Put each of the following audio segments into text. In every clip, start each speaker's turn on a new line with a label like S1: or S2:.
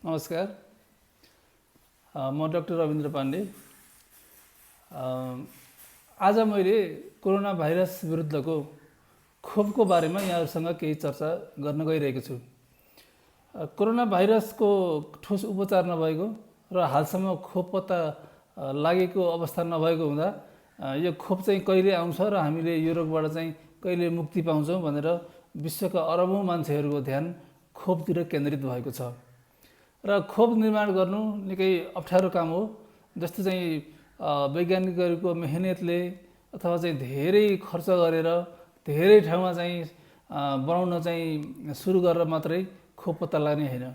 S1: नमस्कार। म डाक्टर रविन्द्र पाण्डे। आज मैले कोरोना भाइरस विरुद्धको खोपको बारेमा यहाँहरूसँग केही चर्चा गर्न गइरहेको छु। कोरोना भाइरसको ठोस उपचार नभएको र हालसम्म खोप पत्ता लागेको अवस्था नभएको हुँदा यो खोप चाहिँ कहिले आउँछ र हामीले यो रोगबाट चाहिँ कहिले मुक्ति पाउँछौँ भनेर विश्वका अरबौँ मान्छेहरूको ध्यान खोपतिर केन्द्रित भएको छ। र खोप निर्माण गर्नु निकै अप्ठ्यारो काम हो। जस्तो चाहिँ वैज्ञानिकहरूको मेहनतले अथवा चाहिँ धेरै खर्च गरेर धेरै ठाउँमा चाहिँ बनाउन चाहिँ सुरु गरेर मात्रै खोप पत्ता लाग्ने होइन।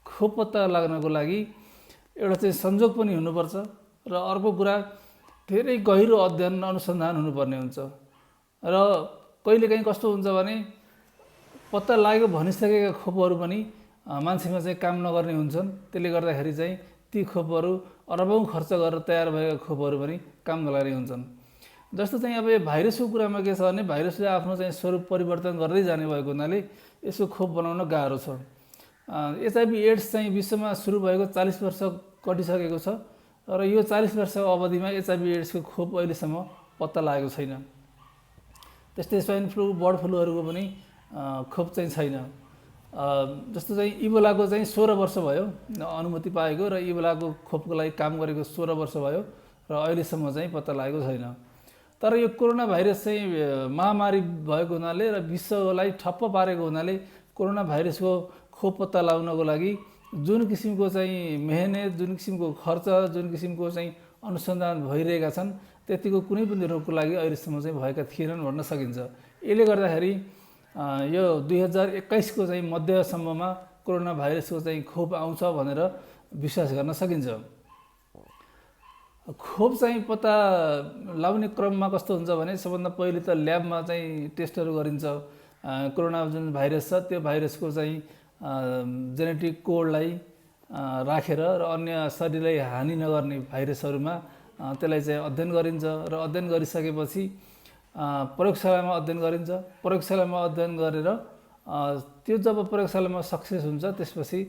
S1: खोप पत्ता लाग्नको लागि एउटा चाहिँ संयोग पनि हुनुपर्छ र अर्को कुरा धेरै गहिरो अध्ययन अनुसन्धान हुनुपर्ने हुन्छ। र कहिलेकाहीँ कस्तो हुन्छ भने पत्ता लाग्यो भनिसकेका खोपहरू पनि मान्छेमा चाहिँ काम नगर्ने हुन्छन्। त्यसले गर्दाखेरि चाहिँ ती खोपहरू अरबौँ खर्च गरेर तयार भएका खोपहरू पनि काम नलाग्ने हुन्छन्। जस्तो चाहिँ अब यो भाइरसको कुरामा के छ भने भाइरसले आफ्नो चाहिँ स्वरूप परिवर्तन गर्दै जाने भएको हुनाले यसको खोप बनाउन गाह्रो छ। एचआइभी एड्स चाहिँ विश्वमा सुरु भएको 40 वर्ष कटिसकेको छ र यो 40 वर्षको अवधिमा एचआइभी एड्सको खोप अहिलेसम्म पत्ता लागेको छैन। त्यस्तै स्वाइन फ्लू, बर्ड फ्लूहरूको पनि खोप चाहिँ छैन। जस्तो चाहिँ इबोलाको चाहिँ 16 वर्ष भयो अनुमति पाएको र इबोलाको खोपको लागि काम गरेको 16 वर्ष भयो र अहिलेसम्म चाहिँ पत्ता लागेको छैन। तर यो कोरोना भाइरस चाहिँ महामारी भएको हुनाले र विश्वलाई ठप्प पारेको हुनाले कोरोना भाइरसको खोप पत्ता लगाउनको लागि जुन किसिमको चाहिँ मेहनत, जुन किसिमको खर्च, जुन किसिमको चाहिँ अनुसन्धान भइरहेका छन् त्यतिको कुनै पनि रोगको लागि अहिलेसम्म चाहिँ भएका थिएनन् भन्न सकिन्छ। यसले गर्दाखेरि यो 2021 को चाहिँ मध्यसम्ममा कोरोना भाइरसको चाहिँ खोप आउँछ भनेर विश्वास गर्न सकिन्छ। खोप चाहिँ पत्ता लगाउने क्रममा कस्तो हुन्छ भने सबभन्दा पहिले त ल्याबमा चाहिँ टेस्टहरू गरिन्छ। कोरोना जुन भाइरस छ त्यो भाइरसको चाहिँ जेनेटिक कोडलाई राखेर र अन्य शरीरलाई हानि नगर्ने भाइरसहरूमा त्यसलाई चाहिँ अध्ययन गरिन्छ र अध्ययन गरिसकेपछि प्रयोगशालामा अध्ययन गरिन्छ। प्रयोगशालामा अध्ययन गरेर त्यो जब प्रयोगशालामा सक्सेस हुन्छ त्यसपछि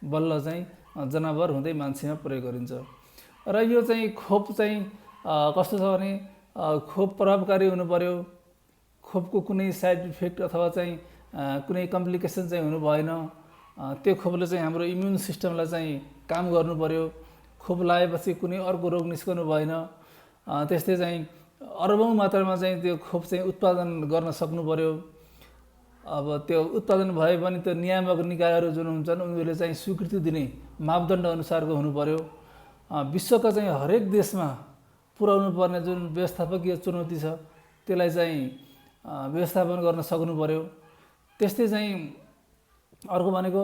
S1: बल्ल चाहिँ जनावर हुँदै मान्छेमा प्रयोग गरिन्छ। र यो चाहिँ खोप चाहिँ कस्तो छ भने खोप प्रभावकारी हुनु पर्यो। खोपको कुनै साइड इफेक्ट अथवा चाहिँ कुनै कम्प्लिकेसन चाहिँ हुनु भएन। त्यो खोपले चाहिँ हाम्रो इम्युन सिस्टमलाई चाहिँ काम गर्नु पर्यो। खोप लगाएपछि कुनै अर्को रोग निस्कनु भएन। त्यस्तै चाहिँ अरबौँ मात्रामा चाहिँ त्यो खोप चाहिँ उत्पादन गर्न सक्नु पर्यो। अब त्यो उत्पादन भए पनि त्यो नियामक निकायहरू जुन हुन्छन् उनीहरूले चाहिँ स्वीकृति दिने मापदण्ड अनुसारको हुनु पर्यो। विश्वका चाहिँ हरेक देशमा पुर्याउनु पर्ने जुन व्यवस्थापकीय चुनौती छ त्यसलाई चाहिँ व्यवस्थापन गर्न सक्नु पर्यो। त्यस्तै चाहिँ अर्को भनेको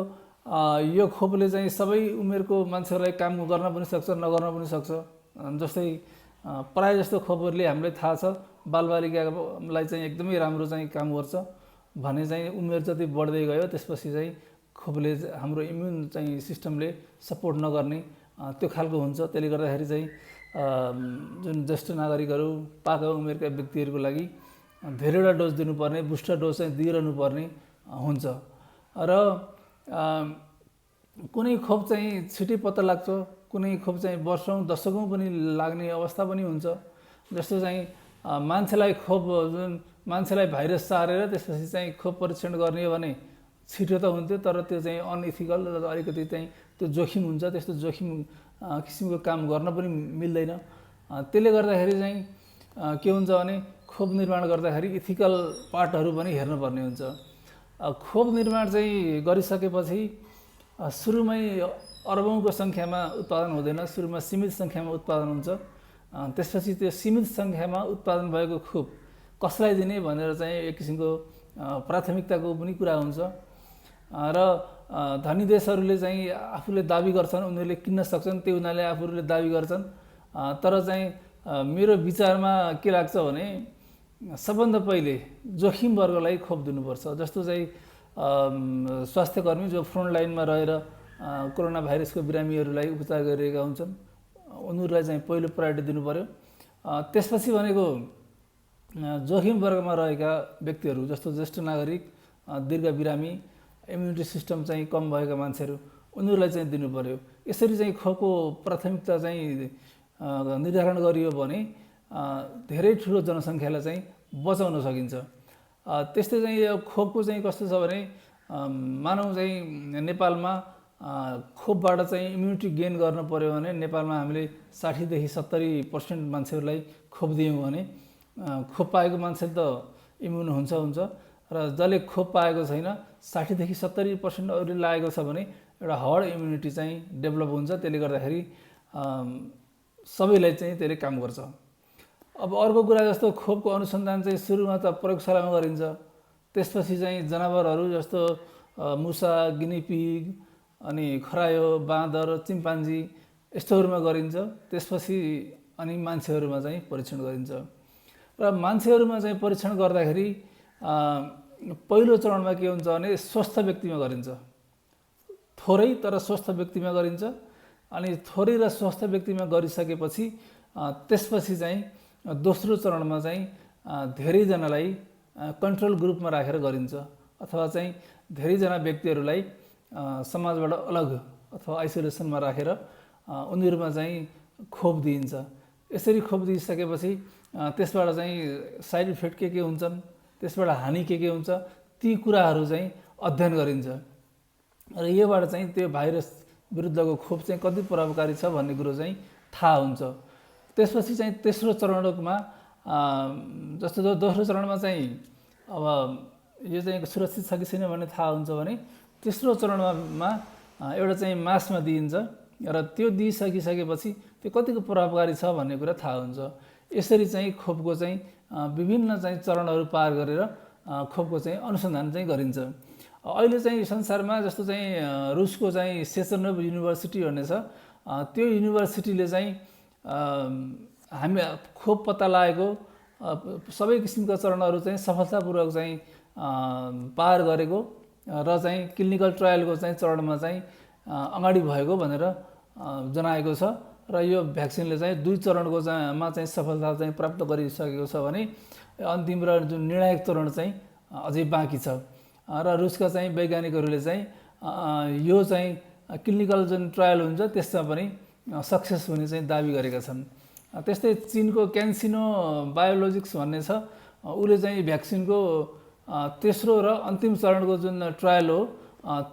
S1: यो खोपले चाहिँ सबै उमेरको मान्छेहरूलाई काम गर्न पनि सक्छ, नगर्न पनि सक्छ। जस्तै प्रायः जस्तो खोपहरूले हामीलाई थाहा छ बालबालिकालाई चाहिँ एकदमै राम्रो चाहिँ काम गर्छ भने चाहिँ उमेर जति बढ्दै गयो त्यसपछि चाहिँ खोपले हाम्रो इम्युन चाहिँ सिस्टमले सपोर्ट नगर्ने त्यो खालको हुन्छ। त्यसले गर्दाखेरि चाहिँ जुन ज्येष्ठ नागरिकहरू, पाका उमेरका व्यक्तिहरूको लागि धेरैवटा डोज दिनुपर्ने, बुस्टर डोज चाहिँ दिइरहनु पर्ने हुन्छ। र कुनै खोप चाहिँ छिटै पत्ता लाग्छ, कुनै खोप चाहिँ वर्षौँ दशकौँ पनि लाग्ने अवस्था पनि हुन्छ। जस्तो चाहिँ मान्छेलाई खोप जुन मान्छेलाई भाइरस सारेर त्यसपछि चाहिँ खोप परीक्षण गर्ने हो भने छिटो त हुन्थ्यो तर त्यो चाहिँ अनइथिकल र अलिकति चाहिँ त्यो जोखिम हुन्छ। त्यस्तो जोखिम किसिमको काम गर्न पनि मिल्दैन। त्यसले गर्दाखेरि चाहिँ के हुन्छ भने खोप निर्माण गर्दाखेरि इथिकल पार्टहरू पनि हेर्नुपर्ने हुन्छ। खोप निर्माण चाहिँ गरिसकेपछि सुरुमै अरबौँको सङ्ख्यामा उत्पादन हुँदैन, सुरुमा सीमित सङ्ख्यामा उत्पादन हुन्छ। त्यसपछि त्यो सीमित सङ्ख्यामा उत्पादन भएको खोप कसलाई दिने भनेर चाहिँ एक किसिमको प्राथमिकताको पनि कुरा हुन्छ। र धनी देशहरूले चाहिँ आफूले दाबी गर्छन्, उनीहरूले किन्न सक्छन्, त्यो हुनाले आफूले दाबी गर्छन्। तर चाहिँ मेरो विचारमा के लाग्छ भने सबभन्दा पहिले जोखिम वर्गलाई खोप दिनुपर्छ। जस्तो चाहिँ स्वास्थ्यकर्मी जो फ्रन्ट लाइनमा रहेर कोरोना भाइरसको बिरामीहरूलाई उपचार गरिरहेका हुन्छन् उनीहरूलाई चाहिँ पहिलो प्रायोरिटी दिनु पर्यो। त्यसपछि भनेको जोखिम वर्गमा रहेका व्यक्तिहरू जस्तो ज्येष्ठ नागरिक, दीर्घ बिरामी, इम्युनिटी सिस्टम चाहिँ कम भएका मान्छेहरू उनीहरूलाई चाहिँ दिनु पर्यो। यसरी चाहिँ खोपको प्राथमिकता चाहिँ निर्धारण गरियो भने धेरै ठुलो जनसङ्ख्यालाई चाहिँ बचाउन सकिन्छ। त्यस्तै चाहिँ यो खोपको चाहिँ कस्तो छ भने मानौँ चाहिँ नेपालमा खोपबाट चाहिँ इम्युनिटी गेन गर्न पर्यो भने नेपालमा हामीले 60 देखि 70% मान्छेहरूलाई खोप दियौँ भने खोप पाएको मान्छे त इम्युन हुन्छ र जसले खोप पाएको छैन 60 देखि 70% अरूले लागेको छ भने एउटा हर्ड इम्युनिटी चाहिँ डेभलप हुन्छ। त्यसले गर्दाखेरि सबैलाई चाहिँ त्यसले काम गर्छ। अब अर्को कुरा जस्तो खोपको अनुसन्धान चाहिँ सुरुमा त प्रयोगशालामा गरिन्छ, त्यसपछि चाहिँ जनावरहरू जस्तो मुसा, गिनीपिग, अनि खरायो, बाँदर, चिम्पान्जी यस्तोहरूमा गरिन्छ। त्यसपछि अनि मान्छेहरूमा चाहिँ परीक्षण गरिन्छ र मान्छेहरूमा चाहिँ परीक्षण गर्दाखेरि पहिलो चरणमा के हुन्छ भने स्वस्थ व्यक्तिमा गरिन्छ, थोरै तर स्वस्थ व्यक्तिमा गरिन्छ। अनि थोरै र स्वस्थ व्यक्तिमा गरिसकेपछि त्यसपछि चाहिँ दोस्रो चरणमा चाहिँ धेरैजनालाई कन्ट्रोल ग्रुपमा राखेर गरिन्छ अथवा चाहिँ धेरैजना व्यक्तिहरूलाई समाजबाट अलग अथवा आइसोलेसनमा राखेर उनीहरूमा चाहिँ खोप दिइन्छ। यसरी खोप दिइसकेपछि त्यसबाट चाहिँ साइड इफेक्ट के हुन्छन्, त्यसबाट हानि के हुन्छ, ती कुराहरू चाहिँ अध्ययन गरिन्छ र योबाट चाहिँ त्यो भाइरस विरुद्धको खोप चाहिँ कति प्रभावकारी छ भन्ने कुरो चाहिँ थाहा हुन्छ। त्यसपछि चाहिँ तेस्रो चरणमा जस्तो दोस्रो चरणमा चाहिँ अब यो चाहिँ सुरक्षित छ कि छैन भन्ने थाहा हुन्छ भने तेस्रो चरणमा एउटा चाहिँ मासमा दिइन्छ र त्यो दिइसकिसकेपछि त्यो कतिको प्रभावकारी छ भन्ने कुरा थाहा हुन्छ। यसरी चाहिँ खोपको चाहिँ विभिन्न चाहिँ चरणहरू पार गरेर खोपको चाहिँ अनुसन्धान चाहिँ गरिन्छ। अहिले चाहिँ संसारमा जस्तो चाहिँ रुसको चाहिँ सेचनोभ युनिभर्सिटी भन्ने छ, त्यो युनिभर्सिटीले चाहिँ हामी खोप पत्ता लागेको सबै किसिमका चरणहरू चाहिँ सफलतापूर्वक चाहिँ पार गरेको र चाहिँ क्लिनिकल ट्रायलको चाहिँ चरणमा चाहिँ अगाडि भएको भनेर जनाएको छ र यो भ्याक्सिनले चाहिँ 2 चरणको चाहिँ सफलता चाहिँ प्राप्त गरिसकेको छ भने अन्तिम र जुन निर्णायक चरण चाहिँ अझै बाँकी छ र रुसका चाहिँ वैज्ञानिकहरूले चाहिँ यो चाहिँ क्लिनिकल जुन ट्रायल हुन्छ त्यसमा पनि सक्सेस हुने चाहिँ दाबी गरेका छन्। त्यस्तै चीनको क्यान्सिनो बायोलोजिक्स भन्ने छ, उसले चाहिँ भ्याक्सिनको तेस्रो र अन्तिम चरणको जुन ट्रायल हो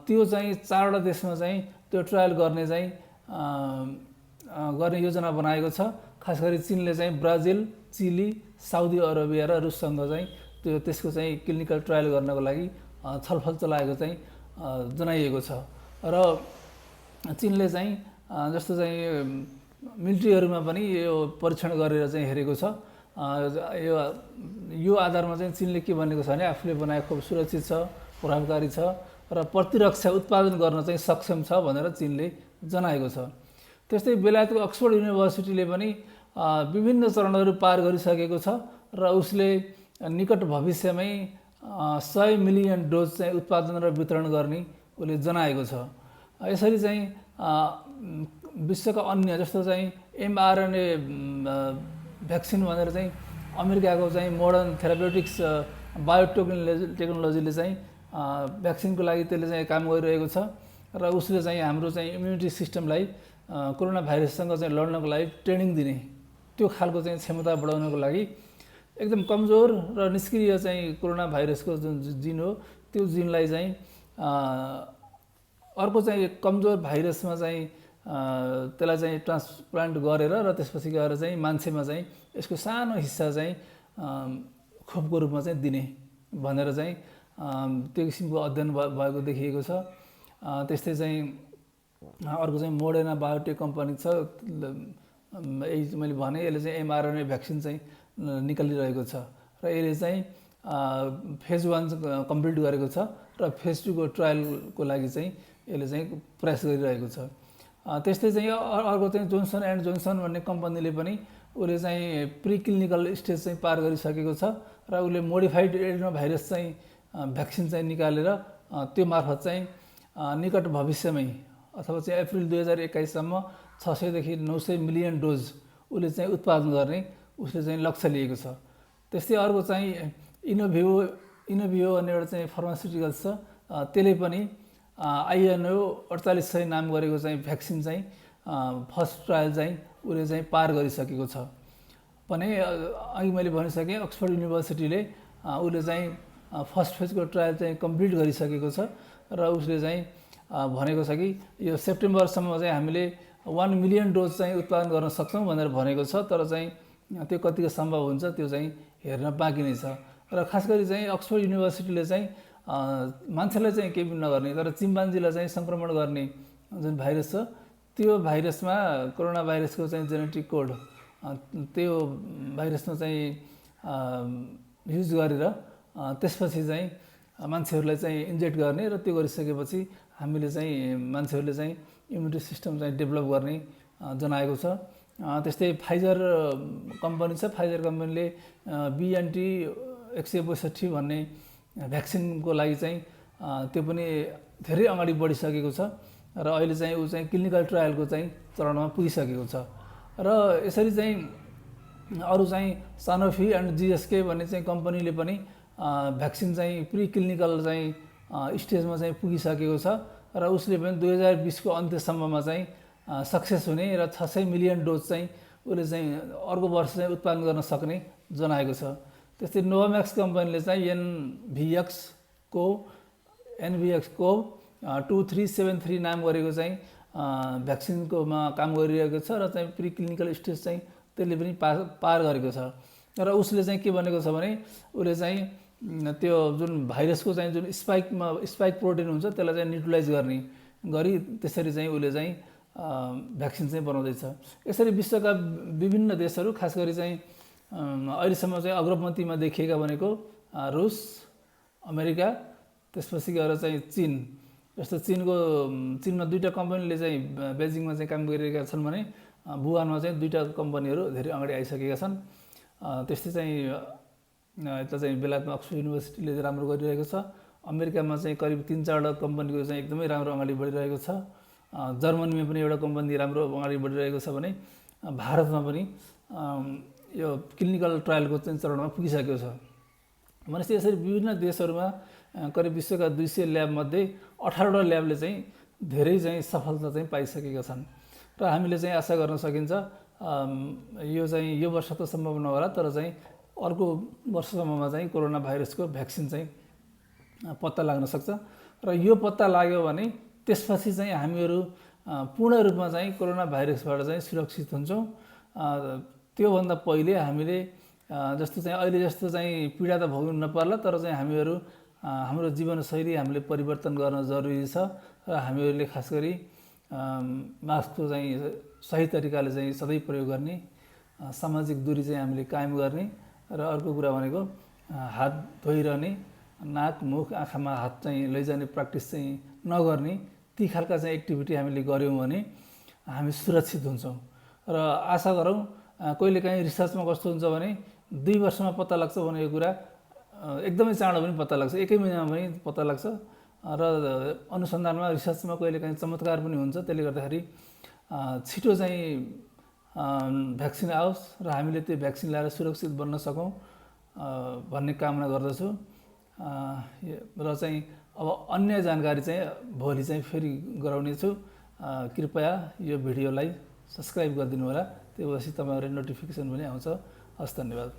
S1: त्यो चाहिँ 4वटा देशमा चाहिँ त्यो ट्रायल गर्ने योजना बनाएको छ। खास गरी चीनले चाहिँ ब्राजिल, चिली, साउदी अरबिया र रुससँग चाहिँ त्यसको चाहिँ क्लिनिकल ट्रायल गर्नको लागि छलफल चलाएको चाहिँ जनाइएको छ र चीनले चाहिँ जस्तो चाहिँ मिलिट्रीहरूमा पनि यो परीक्षण गरेर चाहिँ हेरेको छ। यो आधारमा चाहिँ चीनले के भनेको छ भने आफूले बनाएको खोप सुरक्षित छ, प्रभावकारी छ र प्रतिरक्षा उत्पादन गर्न चाहिँ सक्षम छ भनेर चीनले जनाएको छ। त्यस्तै बेलायतको अक्सफोर्ड युनिभर्सिटीले पनि विभिन्न चरणहरू पार गरिसकेको छ र उसले निकट भविष्यमै 100 मिलियन डोज चाहिँ उत्पादन र वितरण गर्ने उसले जनाएको छ। यसरी चाहिँ विश्वका अन्य जस्तो चाहिँ mRNA भ्याक्सिन भनेर चाहिँ अमेरिकाको चाहिँ मोडर्न थेरापेटिक्स बायोटेक्नोलोजीले चाहिँ भ्याक्सिनको लागि त्यसले चाहिँ काम गरिरहेको छ र उसले चाहिँ हाम्रो चाहिँ इम्युनिटी सिस्टमलाई कोरोना भाइरससँग चाहिँ लड्नको लागि ट्रेनिङ दिने त्यो खालको चाहिँ क्षमता बढाउनको लागि एकदम कमजोर र निष्क्रिय चाहिँ कोरोना भाइरसको जुन जिन हो त्यो जिनलाई चाहिँ अर्को चाहिँ कमजोर भाइरसमा चाहिँ त्यसलाई चाहिँ ट्रान्सप्लान्ट गरेर र त्यसपछि गएर चाहिँ मान्छेमा चाहिँ यसको सानो हिस्सा चाहिँ खोपको रूपमा चाहिँ दिने भनेर चाहिँ त्यो किसिमको अध्ययन भएको देखिएको छ। त्यस्तै चाहिँ अर्को चाहिँ मोडेर्ना बायोटेक कम्पनी छ, यही मैले भने यसले चाहिँ mRNA भ्याक्सिन चाहिँ निकालिरहेको छ र यसले चाहिँ फेज 1 कम्प्लिट गरेको छ र फेज 2 को ट्रायलको लागि चाहिँ यसले चाहिँ प्रयास गरिरहेको छ। त्यस्तै चाहिँ अर्को चाहिँ जोन्सन एन्ड जोन्सन भन्ने कम्पनीले पनि उसले चाहिँ प्रिक्लिनिकल स्टेज चाहिँ पार गरिसकेको छ र उसले मोडिफाइड एडेनो भाइरस चाहिँ भ्याक्सिन चाहिँ निकालेर त्यो मार्फत चाहिँ निकट भविष्यमै अथवा चाहिँ अप्रिल 2021 सम्म 600 देखि 900 मिलियन डोज उसले चाहिँ उत्पादन गर्ने उसले चाहिँ लक्ष्य लिएको छ। त्यस्तै अर्को चाहिँ इनोभियो भन्ने एउटा चाहिँ फार्मास्युटिकल्स छ, त्यसले पनि INO 4800 नाम गरेको चाहिँ भ्याक्सिन चाहिँ फर्स्ट ट्रायल चाहिँ उसले चाहिँ पार गरिसकेको छ भने अघि मैले भनिसकेँ अक्सफोर्ड युनिभर्सिटीले उसले चाहिँ फर्स्ट फेजको ट्रायल चाहिँ कम्प्लिट गरिसकेको छ र उसले चाहिँ भनेको छ कि यो सेप्टेम्बरसम्म चाहिँ हामीले 1 मिलियन डोज चाहिँ उत्पादन गर्न सक्छौँ भनेर भनेको छ तर चाहिँ त्यो कतिको सम्भव हुन्छ त्यो चाहिँ हेर्न बाँकी नै छ र खास गरी चाहिँ अक्सफोर्ड युनिभर्सिटीले चाहिँ मान्छेलाई चाहिँ केही नगर्ने तर चिम्पान्जीलाई चाहिँ सङ्क्रमण गर्ने जुन भाइरस छ त्यो भाइरसमा कोरोना भाइरसको चाहिँ जेनेटिक कोड त्यो भाइरसमा चाहिँ युज गरेर त्यसपछि चाहिँ मान्छेहरूलाई चाहिँ इन्जेक्ट गर्ने र त्यो गरिसकेपछि हामीले चाहिँ मान्छेहरूले चाहिँ इम्युनिटी सिस्टम चाहिँ डेभलप गर्ने जनाएको छ त्यस्तै फाइजर कम्पनी छ फाइजर कम्पनीले BNT 162 भन्ने भ्याक्सिनको लागि चाहिँ त्यो पनि धेरै अगाडि बढिसकेको छ र अहिले चाहिँ ऊ चाहिँ क्लिनिकल ट्रायलको चाहिँ चरणमा पुगिसकेको छ र यसरी चाहिँ अरू चाहिँ सानोफी एन्ड GSK भन्ने चाहिँ कम्पनीले पनि भ्याक्सिन चाहिँ प्री क्लिनिकल चाहिँ स्टेजमा चाहिँ पुगिसकेको छ र उसले पनि 2020 को अन्त्यसम्ममा चाहिँ सक्सेस हुने र 600 मिलियन डोज चाहिँ उसले चाहिँ अर्को वर्ष चाहिँ उत्पादन गर्न सक्ने जनाएको छ त्यस्तै नोभाम्याक्स कम्पनीले चाहिँ NVX को 2373 नाम गरेको चाहिँ भ्याक्सिनकोमा काम गरिरहेको छ र चाहिँ प्री क्लिनिकल स्टेज चाहिँ त्यसले पनि पार गरेको छ र उसले चाहिँ के भनेको छ भने उसले चाहिँ त्यो जुन भाइरसको चाहिँ जुन स्पाइक प्रोटिन हुन्छ त्यसलाई चाहिँ न्युट्रलाइज गर्ने गरी त्यसरी चाहिँ उसले चाहिँ भ्याक्सिन चाहिँ बनाउँदैछ यसरी विश्वका विभिन्न देशहरू खास गरी चाहिँ अहिलेसम्म चाहिँ अग्रपन्थीमा देखिएका भनेको रुस अमेरिका त्यसपछि गएर चाहिँ चीन जस्तो चीनमा दुईटा कम्पनीले चाहिँ बेजिङमा चाहिँ काम गरिरहेका छन् भने वुहानमा चाहिँ दुईटा कम्पनीहरू धेरै अगाडि आइसकेका छन् त्यस्तै चाहिँ यता चाहिँ बेलायतमा अक्सफोर्ड युनिभर्सिटीले राम्रो गरिरहेको छ अमेरिकामा चाहिँ करिब 3-4वटा कम्पनीको चाहिँ एकदमै राम्रो अगाडि बढिरहेको छ जर्मनीमा पनि एउटा कम्पनी राम्रो अगाडि बढिरहेको छ भने भारतमा पनि यो क्लिनिकल ट्रायलको चाहिँ चरणमा पुगिसकेको छ भनेपछि यसरी विभिन्न देशहरूमा करिब विश्वका 200 ल्याबमध्ये 18वटा ल्याबले चाहिँ धेरै चाहिँ सफलता चाहिँ पाइसकेका छन् र हामीले चाहिँ आशा गर्न सकिन्छ यो वर्ष त सम्भव नहोला तर चाहिँ अर्को वर्षसम्ममा चाहिँ कोरोना भाइरसको भ्याक्सिन चाहिँ पत्ता लाग्न सक्छ र यो पत्ता लाग्यो भने त्यसपछि चाहिँ हामीहरू पूर्ण रूपमा चाहिँ कोरोना भाइरसबाट चाहिँ सुरक्षित हुन्छौँ त्योभन्दा पहिले हामीले जस्तो चाहिँ अहिले जस्तो चाहिँ पीडा त भोग्नु नपर्ला तर चाहिँ हामीहरू हाम्रो जीवनशैली हामीले परिवर्तन गर्न जरुरी छ र हामीहरूले खास गरी मास्कको चाहिँ सही तरिकाले चाहिँ सधैँ प्रयोग गर्ने सामाजिक दूरी चाहिँ हामीले कायम गर्ने र अर्को कुरा भनेको हात धोइरहने नाक मुख आँखामा हात चाहिँ लैजाने प्र्याक्टिस चाहिँ नगर्ने ती खालका चाहिँ एक्टिभिटी हामीले गऱ्यौँ भने हामी सुरक्षित हुन्छौँ र आशा गरौँ कहिलेकाहीँ रिसर्चमा कस्तो हुन्छ भने 2 वर्षमा पत्ता लाग्छ भनेको कुरा एकदमै चाँडो पनि पत्ता लाग्छ 1 महिनामा पनि पत्ता लाग्छ र अनुसन्धानमा रिसर्चमा कहिलेकाहीँ चमत्कार पनि हुन्छ त्यसले गर्दाखेरि छिटो चाहिँ भ्याक्सिन आओस् र हामीले त्यो भ्याक्सिन ल्याएर सुरक्षित बन्न सकौँ भन्ने कामना गर्दछु र चाहिँ अब अन्य जानकारी चाहिँ भोलि चाहिँ फेरि गराउने छु कृपया यो भिडियोलाई सब्स्क्राइब गरिदिनु होला त्यसपछि तपाईहरुले नोटिफिकेसन पनि आउँछ हस् धन्यवाद।